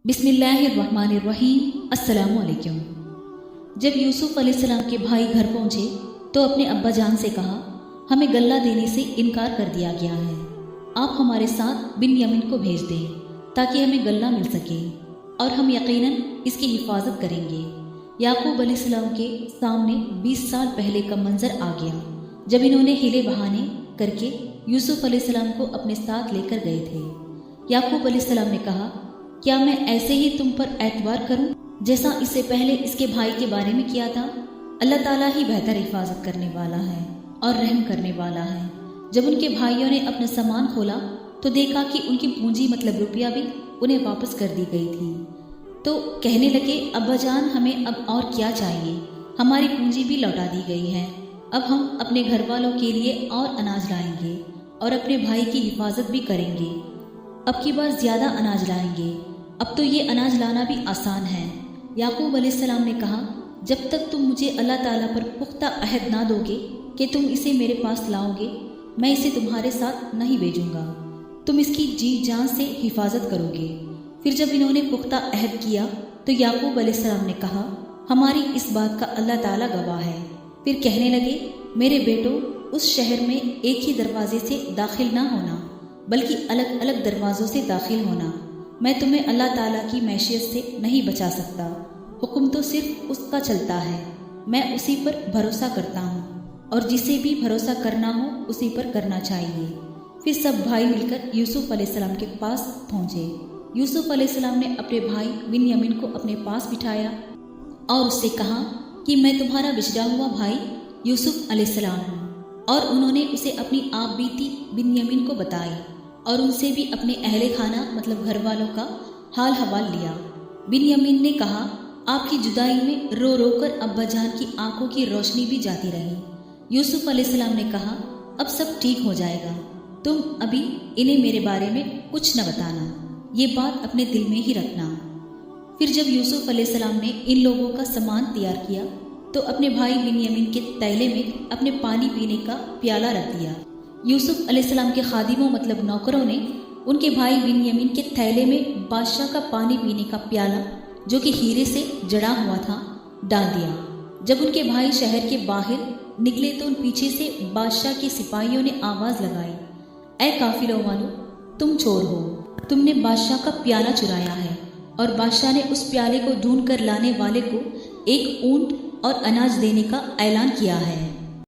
بسم اللہ الرحمن الرحیم۔ السلام علیکم۔ جب یوسف علیہ السلام کے بھائی گھر پہنچے تو اپنے ابا جان سے کہا، ہمیں غلہ دینے سے انکار کر دیا گیا ہے، آپ ہمارے ساتھ بن یمین کو بھیج دیں تاکہ ہمیں غلہ مل سکے اور ہم یقیناً اس کی حفاظت کریں گے۔ یعقوب علیہ السلام کے سامنے 20 سال پہلے کا منظر آ گیا جب انہوں نے ہیلے بہانے کر کے یوسف علیہ السلام کو اپنے ساتھ لے کر گئے تھے۔ یعقوب علیہ السلام نے کہا، کیا میں ایسے ہی تم پر اعتبار کروں جیسا اس سے پہلے اس کے بھائی کے بارے میں کیا تھا؟ اللہ تعالیٰ ہی بہتر حفاظت کرنے والا ہے اور رحم کرنے والا ہے۔ جب ان کے بھائیوں نے اپنا سامان کھولا تو دیکھا کہ ان کی پونجی مطلب روپیہ بھی انہیں واپس کر دی گئی تھی، تو کہنے لگے، ابا جان ہمیں اب اور کیا چاہیے، ہماری پونجی بھی لوٹا دی گئی ہے، اب ہم اپنے گھر والوں کے لیے اور اناج لائیں گے اور اپنے بھائی کی حفاظت بھی کریں گے، اب کی بار زیادہ اناج لائیں گے، اب تو یہ اناج لانا بھی آسان ہے۔ یعقوب علیہ السلام نے کہا، جب تک تم مجھے اللہ تعالیٰ پر پختہ عہد نہ دو گے کہ تم اسے میرے پاس لاؤ گے، میں اسے تمہارے ساتھ نہیں بھیجوں گا، تم اس کی جی جان سے حفاظت کرو گے۔ پھر جب انہوں نے پختہ عہد کیا تو یعقوب علیہ السلام نے کہا، ہماری اس بات کا اللہ تعالیٰ گواہ ہے۔ پھر کہنے لگے، میرے بیٹو، اس شہر میں ایک ہی دروازے سے داخل نہ ہونا بلکہ الگ الگ دروازوں سے داخل ہونا، میں تمہیں اللہ تعالیٰ کی معیشت سے نہیں بچا سکتا، حکم تو صرف اس کا چلتا ہے، میں اسی پر بھروسہ کرتا ہوں اور جسے بھی بھروسہ کرنا ہو اسی پر کرنا چاہیے۔ پھر سب بھائی مل کر یوسف علیہ السلام کے پاس پہنچے۔ یوسف علیہ السلام نے اپنے بھائی بن یمین کو اپنے پاس بٹھایا اور اس سے کہا کہ میں تمہارا بچھڑا ہوا بھائی یوسف علیہ السلام ہوں، اور انہوں نے اسے اپنی آپ بیتی بن یمین کو بتائی اور ان سے بھی اپنے اہل خانہ مطلب گھر والوں کا حال حوال لیا۔ بن یمین نے کہا، آپ کی جدائی میں رو رو کر ابا جان کی آنکھوں کی روشنی بھی جاتی رہی۔ یوسف علیہ السلام نے کہا، اب سب ٹھیک ہو جائے گا، تم ابھی انہیں میرے بارے میں کچھ نہ بتانا، یہ بات اپنے دل میں ہی رکھنا۔ پھر جب یوسف علیہ السلام نے ان لوگوں کا سامان تیار کیا تو اپنے بھائی بن یمین کے تیلے میں اپنے پانی پینے کا پیالہ رکھ دیا۔ یوسف علیہ السلام کے خادموں مطلب نوکروں نے ان کے بھائی بن یمین کے تھیلے میں بادشاہ کا پانی پینے کا پیالہ جو کہ ہیرے سے جڑا ہوا تھا ڈال دیا۔ جب ان کے بھائی شہر کے باہر نکلے تو ان پیچھے سے بادشاہ کے سپاہیوں نے آواز لگائی، اے قافلوں والو، تم چور ہو، تم نے بادشاہ کا پیالہ چرایا ہے۔ اور بادشاہ نے اس پیالے کو ڈھونڈ کر لانے والے کو ایک اونٹ اور اناج دینے کا اعلان کیا ہے۔